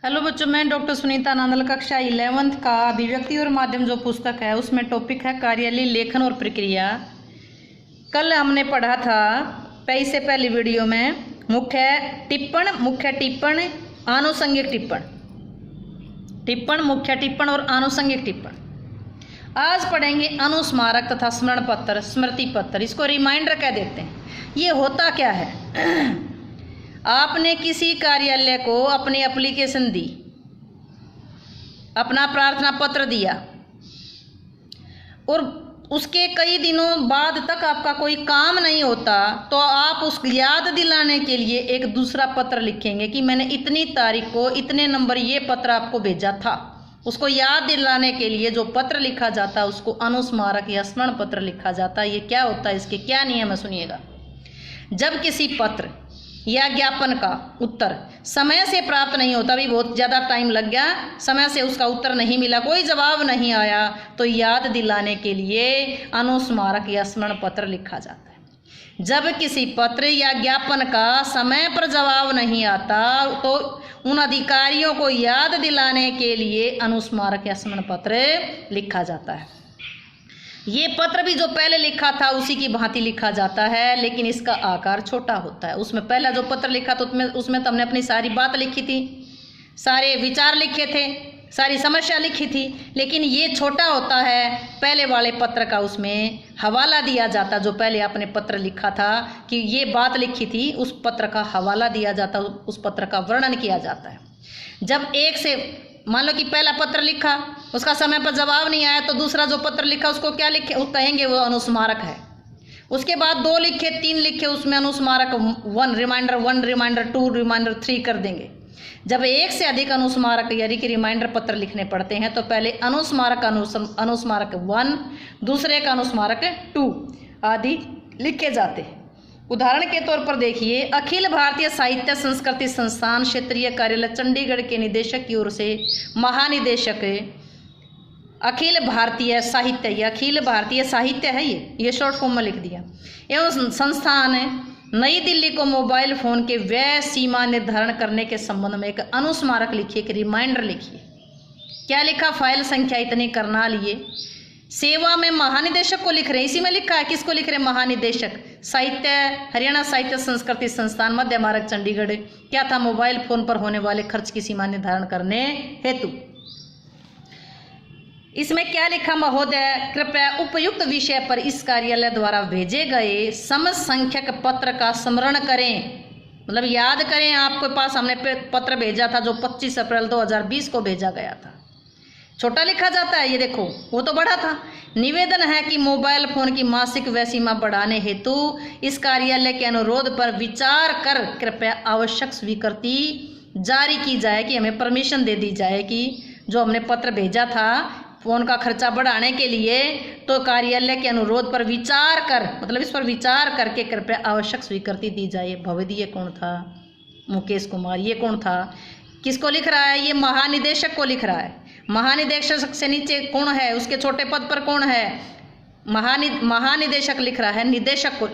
Hello बच्चों, मैं doctor Sunita Nandal कक्षा 11th का अभिव्यक्ति और माध्यम जो पुस्तक है उसमें टॉपिक है कार्यालय लेखन और प्रक्रिया। कल हमने पढ़ा था इससे पहली वीडियो में मुख्य टिप्पण, आनुषंगिक टिप्पण, मुख्य टिप्पण और आनुषंगिक टिप्पण। आज पढ़ेंगे अनुस्मारक तथा स्मरण पत्र, स्मृति पत्र। इसको रिमाइंडर कह देते हैं। ये होता क्या है? आपने किसी कार्यालय को अपनी एप्लीकेशन दी, अपना प्रार्थना पत्र दिया और उसके कई दिनों बाद तक आपका कोई काम नहीं होता, तो आप उस याद दिलाने के लिए एक दूसरा पत्र लिखेंगे कि मैंने इतनी तारीख को इतने नंबर ये पत्र आपको भेजा था। उसको याद दिलाने के लिए जो पत्र लिखा जाता है उसको अनुस्मारक या स्मरण पत्र लिखा जाता है। ये क्या होता है, इसके क्या नियम है, सुनिएगा। जब किसी पत्र या ज्ञापन का उत्तर समय से प्राप्त नहीं होता, भी बहुत ज़्यादा टाइम लग गया, समय से उसका उत्तर नहीं मिला, कोई जवाब नहीं आया, तो याद दिलाने के लिए अनुस्मारक या स्मरण पत्र लिखा जाता है। जब किसी पत्र या ज्ञापन का समय पर जवाब नहीं आता तो उन अधिकारियों को याद दिलाने के लिए अनुस्मारक या स्मरण पत्र लिखा जाता है। ये पत्र भी जो पहले लिखा था उसी की भांति लिखा जाता है, लेकिन इसका आकार छोटा होता है। उसमें पहला जो पत्र लिखा तो उसमें तो हमने अपनी सारी बात लिखी थी, सारे विचार लिखे थे, सारी समस्या लिखी थी, लेकिन ये छोटा होता है। पहले वाले पत्र का उसमें हवाला दिया जाता, जो पहले आपने पत्र लिखा था कि ये बात लिखी थी, उस पत्र का हवाला दिया जाता, उस पत्र का वर्णन किया जाता है। जब एक से मान लो कि पहला पत्र लिखा, उसका समय पर जवाब नहीं आया, तो दूसरा जो पत्र लिखा उसको क्या लिखे, वो कहेंगे वो अनुस्मारक है। उसके बाद 2 लिखे, 3 लिखे, उसमें अनुस्मारक 1 रिमाइंडर 2 रिमाइंडर 3 कर देंगे। जब एक से अधिक अनुस्मारक यानी कि रिमाइंडर पत्र लिखने पड़ते हैं तो पहले अनुस्मारक 1, दूसरे का अनुस्मारक 2 आदि लिखे जाते हैं। उदाहरण के तौर पर देखिए, अखिल भारतीय साहित्य संस्कृति संस्थान क्षेत्रीय कार्यालय चंडीगढ़ के निदेशक की ओर से महानिदेशक अखिल भारतीय साहित्य, ये अखिल भारतीय साहित्य है, ये शॉर्ट फॉर्म में लिख दिया, एवं संस्थान नई दिल्ली को मोबाइल फोन के व्यय सीमा निर्धारण करने के संबंध में एक अनुस्मारक लिखिए, एक रिमाइंडर लिखिए। क्या लिखा? फाइल संख्या इतनी करना लिए सेवा में महानिदेशक को लिख रहे हैं, इसी में लिखा है। किसको लिख रहे हैं? महानिदेशक साहित्य, हरियाणा साहित्य संस्कृति संस्थान, मध्य मार्ग, चंडीगढ़। क्या था? मोबाइल फोन पर होने वाले खर्च की सीमा निर्धारण करने हेतु। इसमें क्या लिखा? महोदय कृपया उपयुक्त विषय पर इस कार्यालय द्वारा भेजे गए समसंख्यक पत्र का स्मरण करें, मतलब याद करें। आपके पास हमने पत्र भेजा था जो 25 अप्रैल 2020 को भेजा गया था। छोटा लिखा जाता है, ये देखो, वो तो बड़ा था। निवेदन है कि मोबाइल फोन की मासिक व्यय सीमा बढ़ाने हेतु इस कार्यालय के अनुरोध पर विचार कर कृपया आवश्यक स्वीकृति जारी की जाए, कि हमें परमिशन दे दी जाए कि जो हमने पत्र भेजा था फोन का खर्चा बढ़ाने के लिए, तो कार्यालय के अनुरोध पर विचार कर, मतलब इस पर विचार करके कृपया आवश्यक स्वीकृति दी जाए। भवेदी, ये कौन था? मुकेश कुमार, ये कौन था? किसको लिख रहा है? ये महानिदेशक को लिख रहा है। महानिदेशक से नीचे कौन है? उसके छोटे पद पर कौन है? महानिदेशक लिख रहा है, निदेशक को,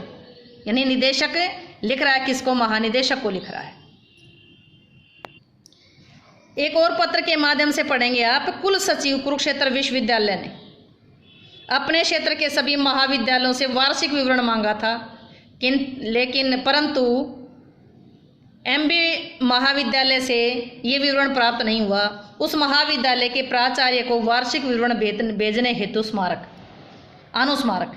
यानी निदेशक लिख रहा है किसको? महानिदेशक को लिख रहा है। एक और पत्र के माध्यम से पढ़ेंगे आप। कुल सचिव कुरुक्षेत्र विश्वविद्यालय ने अपने क्षेत्र के सभी महाविद्यालयों से वार्षिक विवरण मांगा था, परंतु एमबी महाविद्यालय से ये विवरण प्राप्त नहीं हुआ। उस महाविद्यालय के प्राचार्य को वार्षिक विवरण भेजने हेतु अनुस्मारक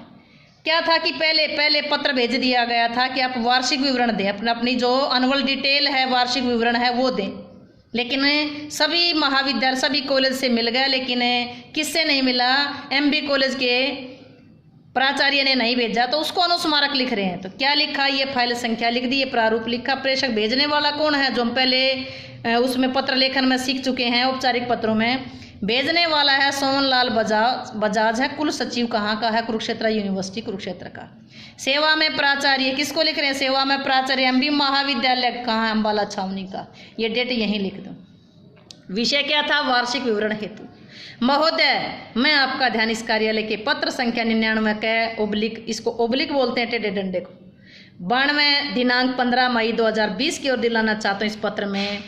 क्या था कि पहले पत्र भेज दिया गया था कि आप वार्षिक विवरण दें, अपनी जो एनुअल डिटेल है, वार्षिक विवरण है वो दें। लेकिन सभी महाविद्यालय, सभी कॉलेज से मिल गया, लेकिन किससे नहीं मिला? एमबी कॉलेज के प्राचार्य ने नहीं भेजा, तो उसको अनुस्मारक लिख रहे हैं। तो क्या लिखा? ये फाइल संख्या लिख दी, ये प्रारूप लिखा। प्रेषक भेजने वाला कौन है? जो हम पहले उसमें पत्र लेखन में सीख चुके हैं, औपचारिक पत्रों में। भेजने वाला है सोमनलाल बजाज है। कुल सचिव कहाँ का है? कुरुक्षेत्र यूनिवर्सिटी, कुरुक्षेत्र का। सेवा में प्राचार्य किसको लिख रहे हैं? सेवा में प्राचार्य एमबी महाविद्यालय कहाँ है? अम्बाला छावनी का। ये डेट यहीं लिख दो। विषय क्या था? वार्षिक विवरण हेतु। महोदय, मैं आपका ध्यान इस कार्यालय के पत्र संख्या 99 के ओब्लिक, इसको ओब्लिक बोलते हैं टेढ़े डंडे को, 92 दिनांक 15 मई 2020 की ओर दिलाना चाहता हूँ। इस पत्र में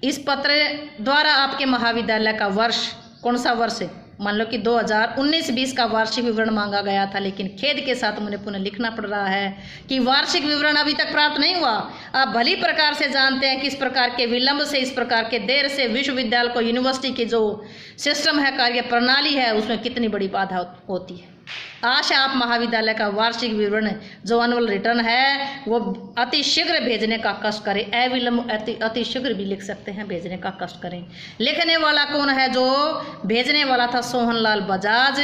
इस पत्र द्वारा आपके महाविद्यालय का वर्ष, कौन सा वर्ष है, मान लो कि 2019-20 का वार्षिक विवरण मांगा गया था, लेकिन खेद के साथ मुझे पुनः लिखना पड़ रहा है कि वार्षिक विवरण अभी तक प्राप्त नहीं हुआ। आप भली प्रकार से जानते हैं कि इस प्रकार के विलंब से, इस प्रकार के देर से विश्वविद्यालय को, यूनिवर्सिटी की जो सिस्टम है, कार्य प्रणाली है, उसमें कितनी बड़ी बाधा होती है। आशा आप महाविद्यालय का वार्षिक विवरण जो एनुअल रिटर्न है वो अति शीघ्र भेजने का कष्ट करें। अविलंब अति शीघ्र भी लिख सकते हैं, भेजने का कष्ट करें। लिखने वाला कौन है? जो भेजने वाला था सोहनलाल बजाज,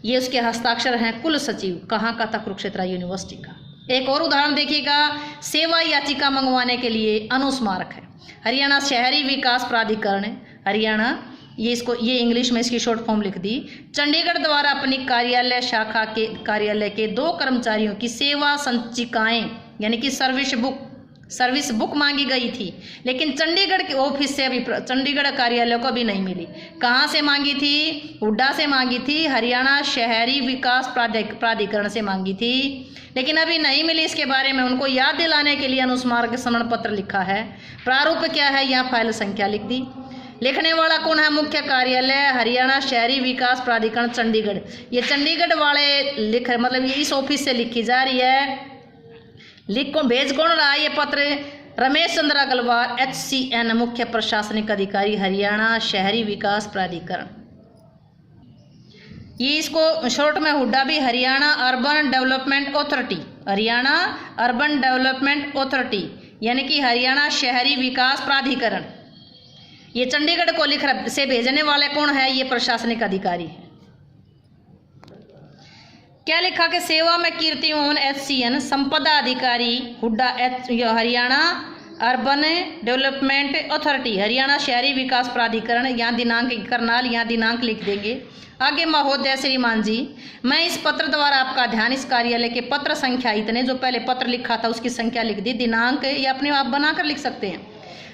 ये उसके हस्ताक्षर हैं। कुल सचिव कहाँ का था? कुरुक्षेत्र यूनिवर्सिटी का। एक और उदाहरण देखिएगा, सेवा याचिका मंगवाने के लिए अनुस्मारक है हरियाणा शहरी विकास प्राधिकरण, हरियाणा, ये इंग्लिश में इसकी शॉर्ट फॉर्म लिख दी। चंडीगढ़ द्वारा अपनी कार्यालय के 2 कर्मचारियों की सेवा संचिकाएं यानी कि सर्विस बुक मांगी गई थी, लेकिन चंडीगढ़ के ऑफिस से अभी, चंडीगढ़ कार्यालय को भी नहीं मिली। कहाँ से मांगी थी? हुड्डा से मांगी थी, हरियाणा शहरी विकास प्राधिकरण से मांगी थी, लेकिन अभी नहीं मिली। इसके बारे में उनको याद दिलाने के लिए अनुस्मारक स्मरण पत्र लिखा है। प्रारूप क्या है? यहाँ फाइल संख्या लिख दी। लिखने वाला कौन है? मुख्य कार्यालय हरियाणा शहरी विकास प्राधिकरण चंडीगढ़। ये चंडीगढ़ वाले मतलब ये इस ऑफिस से लिखी जा रही है। भेज कौन रहा है ये पत्र? रमेश चंद्र अग्रवाल, HCN, मुख्य प्रशासनिक अधिकारी हरियाणा शहरी विकास प्राधिकरण। ये इसको शॉर्ट में हुड्डा भी Haryana urban development authority, Haryana urban development authority यानी कि हरियाणा शहरी विकास प्राधिकरण। ये चंडीगढ़ को लिख रहा से भेजने वाले कौन है? ये प्रशासनिक अधिकारी है। क्या लिखा कि सेवा में कीर्ति मोहन HCN, संपदा अधिकारी Hooda Haryana urban development authority, Haryana शहरी विकास प्राधिकरण। यहाँ दिनांक करनाल, यहाँ दिनांक लिख देंगे। आगे महोदय श्रीमान जी, मैं इस पत्र द्वारा आपका ध्यान इस कार्यालय के पत्र संख्या इतने, जो पहले पत्र लिखा था उसकी संख्या लिख दी, दिनांक या अपने आप बनाकर लिख सकते हैं,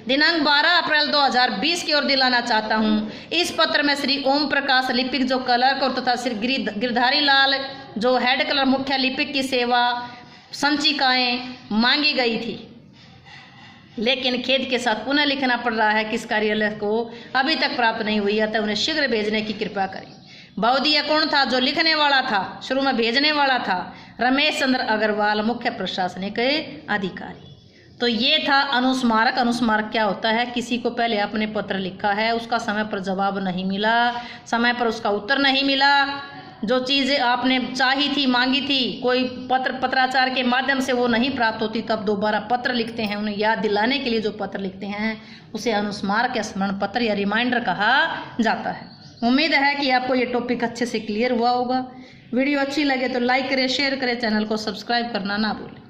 दिनांक 12 अप्रैल 2020 की ओर दिलाना चाहता हूँ। इस पत्र में श्री ओम प्रकाश लिपिक जो क्लर्क और तथा श्री गिरधारी लाल जो हेड क्लर्क मुख्य लिपिक की सेवा संचिकाएं मांगी गई थी, लेकिन खेद के साथ पुनः लिखना पड़ रहा है कि इस कार्यालय को अभी तक प्राप्त नहीं हुई है, तो उन्हें शीघ्र भेजने की कृपा करें। बहुदिया कौन था? जो लिखने वाला था, शुरू में भेजने वाला था रमेश चंद्र अग्रवाल, मुख्य प्रशासनिक अधिकारी। तो ये था अनुस्मारक। अनुस्मारक क्या होता है? किसी को पहले आपने पत्र लिखा है, उसका समय पर जवाब नहीं मिला, समय पर उसका उत्तर नहीं मिला, जो चीज़ आपने चाही थी, मांगी थी, कोई पत्राचार के माध्यम से वो नहीं प्राप्त होती, तब दोबारा पत्र लिखते हैं। उन्हें याद दिलाने के लिए जो पत्र लिखते हैं उसे अनुस्मारक या स्मरण पत्र या रिमाइंडर कहा जाता है। उम्मीद है कि आपको ये टॉपिक अच्छे से क्लियर हुआ होगा। वीडियो अच्छी लगे तो लाइक करें, शेयर करें, चैनल को सब्सक्राइब करना ना भूलें।